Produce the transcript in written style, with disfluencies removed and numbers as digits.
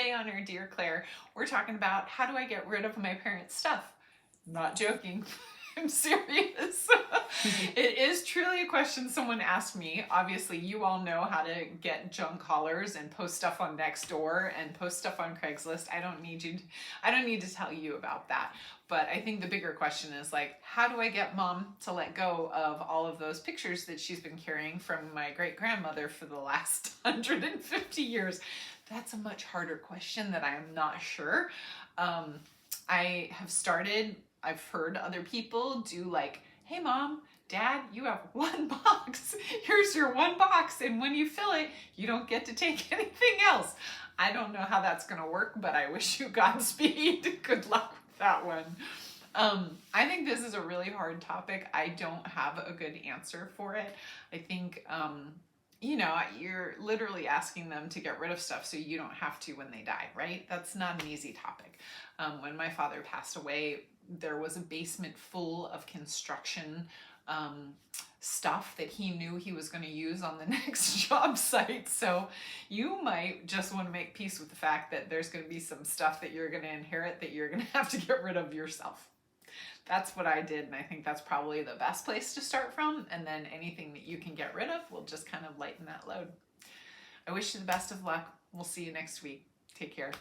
today on our Dear Claire, we're talking about how do I get rid of my parents' stuff? Not joking. I'm serious. It is truly a question someone asked me. Obviously, you all know how to get junk haulers and post stuff on Nextdoor and post stuff on Craigslist. I don't need to tell you about that. But I think the bigger question is like, how do I get mom to let go of all of those pictures that she's been carrying from my great-grandmother for the last 150 years? That's a much harder question that I am not sure. I've heard other people do like, hey mom, dad, you have one box. Here's your one box. And when you fill it, you don't get to take anything else. I don't know how that's going to work, but I wish you Godspeed. Good luck with that one. I think this is a really hard topic. I don't have a good answer for it. I think, you know, you're literally asking them to get rid of stuff so you don't have to when they die, right? That's not an easy topic. When my father passed away, there was a basement full of construction stuff that he knew he was going to use on the next job site. So you might just want to make peace with the fact that there's going to be some stuff that you're going to inherit that you're going to have to get rid of yourself. That's what I did, and I think that's probably the best place to start from, and then anything that you can get rid of will just kind of lighten that load. I wish you the best of luck. We'll see you next week. Take care.